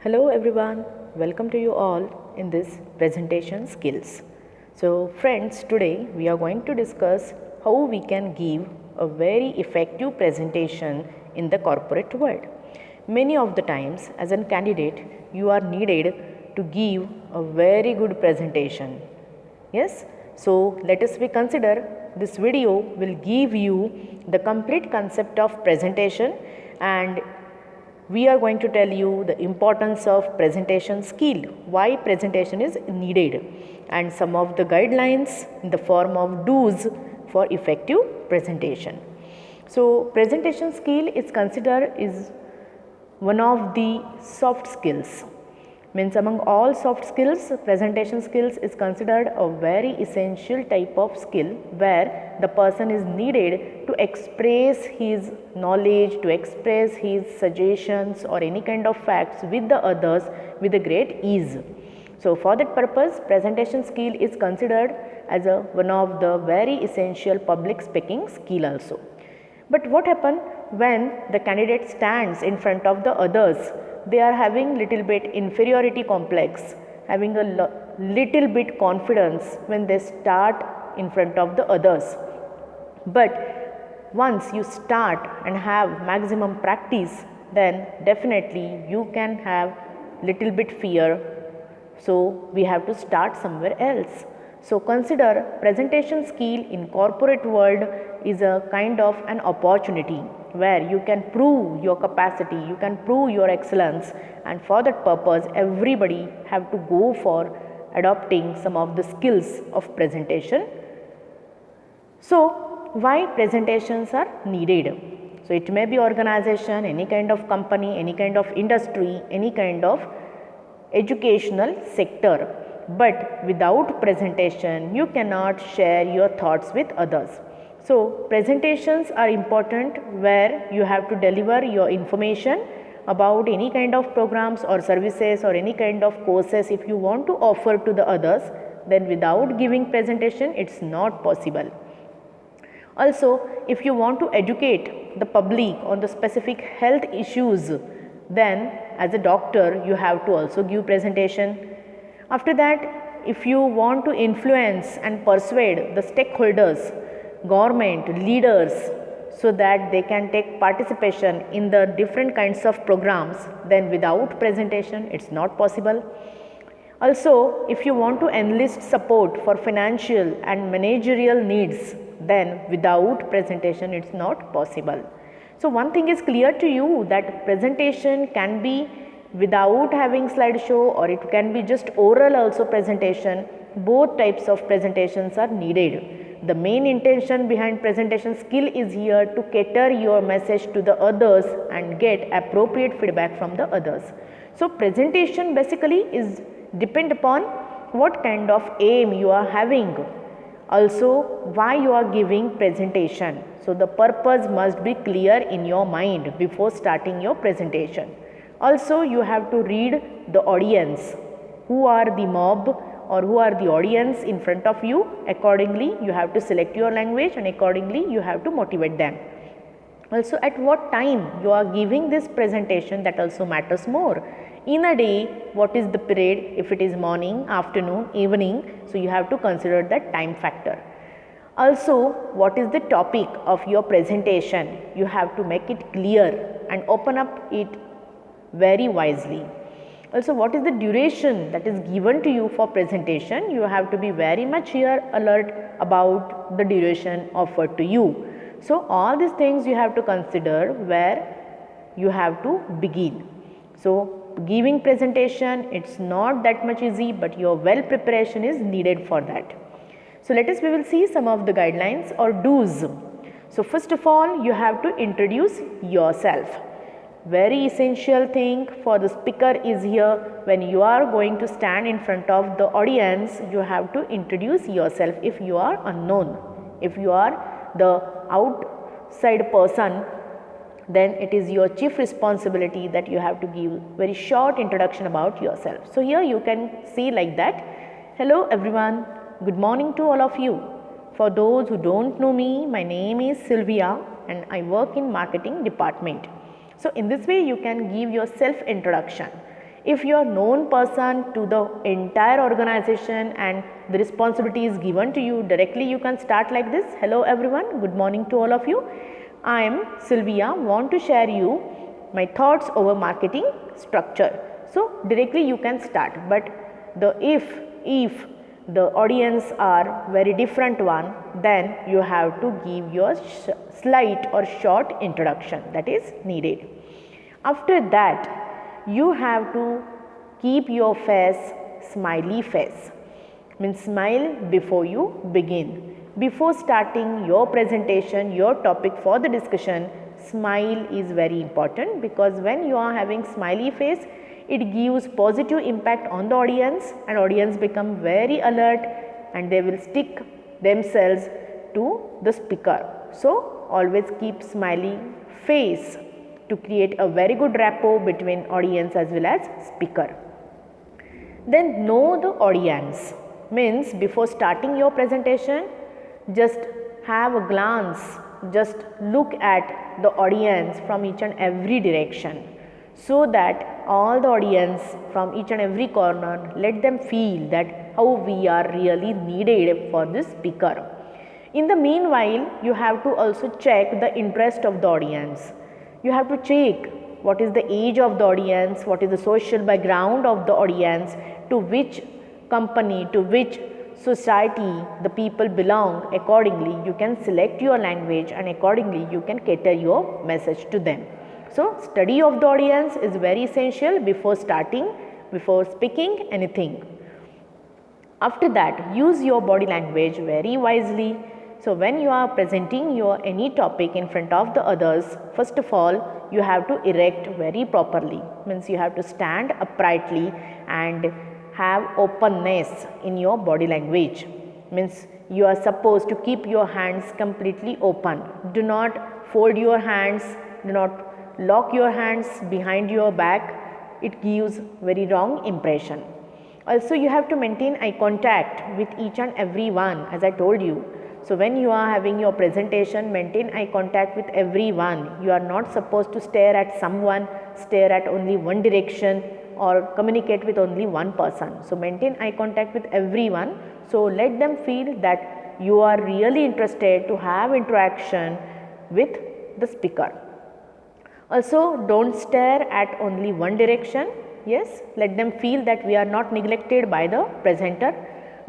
Hello everyone, welcome to you all in this presentation skills. So friends, today we are going to discuss how we can give a very effective presentation in the corporate world. Many of the times as a candidate, you are needed to give a very good presentation. Yes, so let us consider this video will give you the complete concept of presentation, and we are going to tell you the importance of presentation skill, why presentation is needed, and some of the guidelines in the form of do's for effective presentation. So presentation skill is considered is one of the soft skills. Means among all soft skills, presentation skills is considered a very essential type of skill where the person is needed to express his knowledge, to express his suggestions or any kind of facts with the others with a great ease. So for that purpose, presentation skill is considered as one of the very essential public speaking skill also. But what happens when the candidate stands in front of the others? They are having little bit inferiority complex, having a little bit confidence when they start in front of the others. But once you start and have maximum practice, then definitely you can have little bit fear. So we have to start somewhere else. So consider presentation skill in corporate world is a kind of an opportunity where you can prove your capacity, you can prove your excellence, and for that purpose everybody have to go for adopting some of the skills of presentation. So why presentations are needed? So it may be organization, any kind of company, any kind of industry, any kind of educational sector. But without presentation, you cannot share your thoughts with others. So presentations are important where you have to deliver your information about any kind of programs or services or any kind of courses if you want to offer to the others, then without giving presentation, it's not possible. Also, if you want to educate the public on the specific health issues, then as a doctor, you have to also give presentation. After that, if you want to influence and persuade the stakeholders, government, leaders, so that they can take participation in the different kinds of programs, then without presentation, it's not possible. Also, if you want to enlist support for financial and managerial needs, then without presentation, it's not possible. So one thing is clear to you that presentation can be without having slideshow, or it can be just oral also presentation. Both types of presentations are needed. The main intention behind presentation skill is here to cater your message to the others and get appropriate feedback from the others. So presentation basically is depend upon what kind of aim you are having. Also, why you are giving presentation. So the purpose must be clear in your mind before starting your presentation. Also, you have to read the audience, who are the mob or who are the audience in front of you. Accordingly, you have to select your language and accordingly you have to motivate them. Also, at what time you are giving this presentation, that also matters more. In a day, what is the period, if it is morning, afternoon, evening, so you have to consider that time factor. Also, what is the topic of your presentation, you have to make it clear and open up it very wisely. Also, what is the duration that is given to you for presentation, you have to be very much here alert about the duration offered to you. So all these things you have to consider where you have to begin. So giving presentation, it's not that much easy, but your well preparation is needed for that. So we will see some of the guidelines or do's. So first of all, you have to introduce yourself. Very essential thing for the speaker is here, when you are going to stand in front of the audience, you have to introduce yourself. If you are unknown, if you are the outside person, then it is your chief responsibility that you have to give very short introduction about yourself. So here you can see like that. Hello everyone, good morning to all of you. For those who don't know me, my name is Sylvia and I work in marketing department. So in this way you can give your self introduction. If you are known person to the entire organization and the responsibility is given to you directly, you can start like this. Hello everyone, good morning to all of you. I am Sylvia, want to share you my thoughts over marketing structure. So directly you can start, but the if the audience are very different one, then you have to give your slight or short introduction that is needed. After that, you have to keep your face smiley face, means smile before you begin. Before starting your presentation, your topic for the discussion, smile is very important, because when you are having smiley face, it gives positive impact on the audience, and audience become very alert and they will stick themselves to the speaker. So always keep smiley face to create a very good rapport between audience as well as speaker. Then know the audience, means before starting your presentation, just have a glance, just look at the audience from each and every direction, so that all the audience from each and every corner, let them feel that how we are really needed for this speaker. In the meanwhile, you have to also check the interest of the audience. You have to check what is the age of the audience, what is the social background of the audience, to which company, to which society the people belong. Accordingly, you can select your language and accordingly you can cater your message to them. So study of the audience is very essential before starting, before speaking anything. After that, use your body language very wisely. So when you are presenting your any topic in front of the others, first of all, you have to erect very properly, means you have to stand uprightly and have openness in your body language, means you are supposed to keep your hands completely open. Do not fold your hands, do not lock your hands behind your back, it gives very wrong impression. Also you have to maintain eye contact with each and every one, as I told you. So when you are having your presentation, maintain eye contact with everyone. You are not supposed to stare at someone, stare at only one direction or communicate with only one person. So maintain eye contact with everyone. So let them feel that you are really interested to have interaction with the speaker. Also don't stare at only one direction. Yes, let them feel that we are not neglected by the presenter.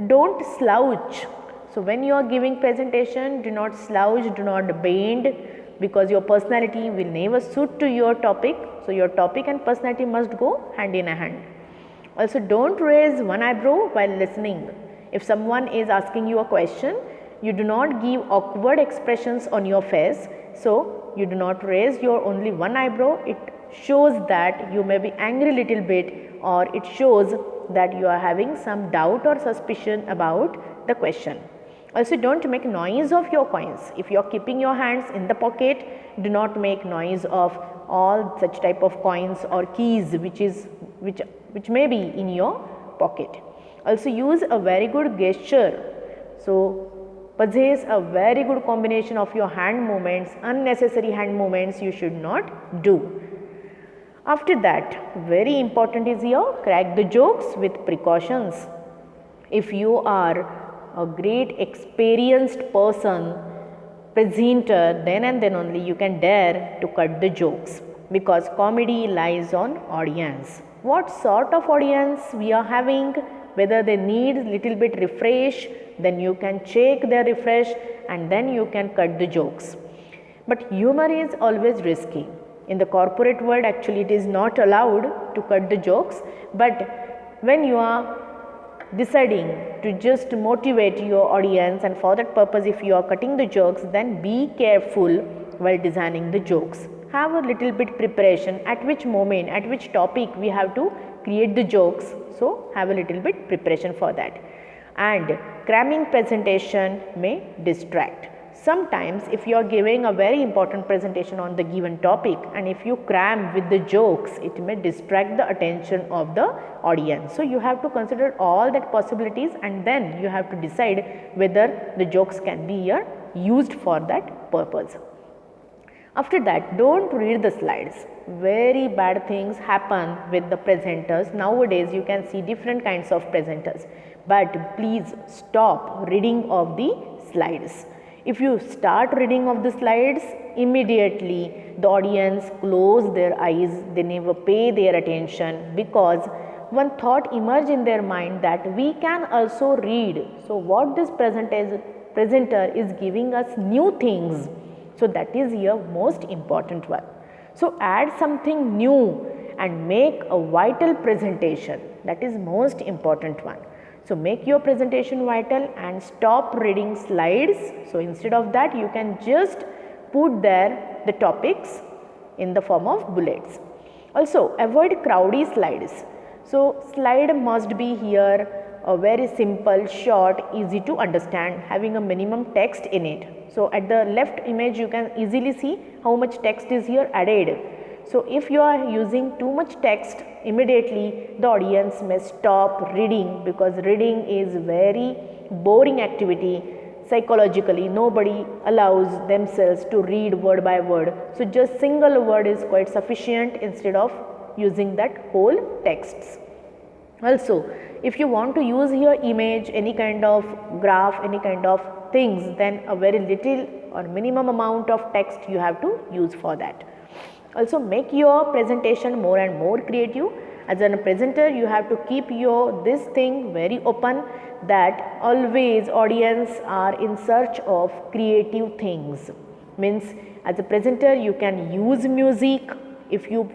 Don't slouch. So when you are giving presentation, do not slouch, do not bend, because your personality will never suit to your topic. So your topic and personality must go hand in hand. Also don't raise one eyebrow while listening. If someone is asking you a question, you do not give awkward expressions on your face. So you do not raise your only one eyebrow. It shows that you may be angry little bit, or it shows that you are having some doubt or suspicion about the question. Also don't make noise of your coins. If you are keeping your hands in the pocket, do not make noise of all such type of coins or keys which may be in your pocket. Also use a very good gesture. So possess a very good combination of your hand movements. Unnecessary hand movements you should not do. After that, very important is here, crack the jokes with precautions. If you are a great experienced person, presenter, then and then only you can dare to cut the jokes, because comedy lies on audience. What sort of audience we are having, whether they need little bit refresh, then you can check their refresh and then you can cut the jokes. But humor is always risky. In the corporate world, actually it is not allowed to cut the jokes, but when you are deciding to just motivate your audience, and for that purpose if you are cutting the jokes, then be careful while designing the jokes. Have a little bit preparation at which moment, at which topic we have to create the jokes. So have a little bit preparation for that. And cramming presentation may distract. Sometimes if you are giving a very important presentation on the given topic, and if you cram with the jokes, it may distract the attention of the audience. So you have to consider all that possibilities, and then you have to decide whether the jokes can be used for that purpose. After that, don't read the slides. Very bad things happen with the presenters. Nowadays, you can see different kinds of presenters. But please stop reading of the slides. If you start reading of the slides, immediately the audience close their eyes. They never pay their attention because one thought emerge in their mind that we can also read. So what this presenter is giving us new things. So that is your most important one. So add something new and make a vital presentation. That is most important one. So make your presentation vital and stop reading slides. So instead of that, you can just put there the topics in the form of bullets. Also avoid crowdy slides. So slide must be here a very simple, short, easy to understand, having a minimum text in it. So at the left image you can easily see how much text is here added. So if you are using too much text, immediately the audience may stop reading because reading is very boring activity. Psychologically, nobody allows themselves to read word by word. So just single word is quite sufficient instead of using that whole texts. Also, if you want to use here image, any kind of graph, any kind of things, then a very little or minimum amount of text you have to use for that. Also make your presentation more and more creative. As a presenter, you have to keep your this thing very open, that always audience are in search of creative things. Means as a presenter you can use music if you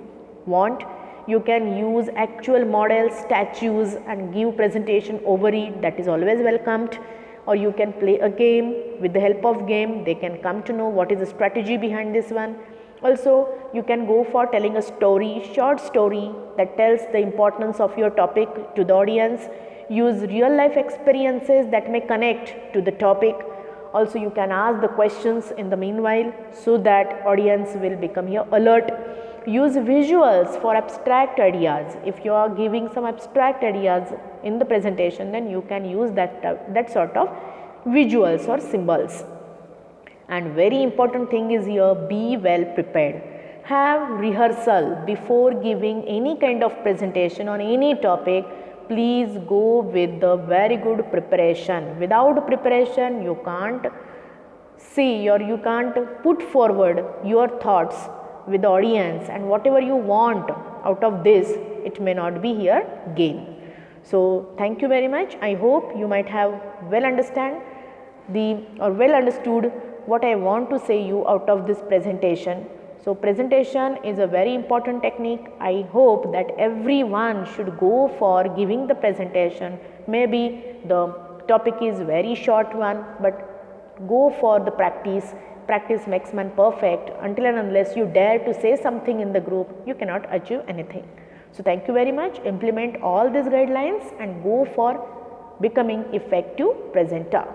want. You can use actual models, statues and give presentation over it, that is always welcomed. Or you can play a game. With the help of game, they can come to know what is the strategy behind this one. Also, you can go for telling a story, short story that tells the importance of your topic to the audience. Use real life experiences that may connect to the topic. Also, you can ask the questions in the meanwhile so that audience will become here alert. Use visuals for abstract ideas. If you are giving some abstract ideas in the presentation, then you can use that sort of visuals or symbols. And very important thing is here, be well prepared. Have rehearsal before giving any kind of presentation on any topic. Please go with the very good preparation. Without preparation, you can't see or you can't put forward your thoughts with the audience, and whatever you want out of this, it may not be here gain. So thank you very much. I hope you might have well understood what I want to say you out of this presentation. So presentation is a very important technique. I hope that everyone should go for giving the presentation. Maybe the topic is very short one, but go for the practice. Practice makes man perfect. Until and unless you dare to say something in the group, you cannot achieve anything. So thank you very much. Implement all these guidelines and go for becoming effective presenter.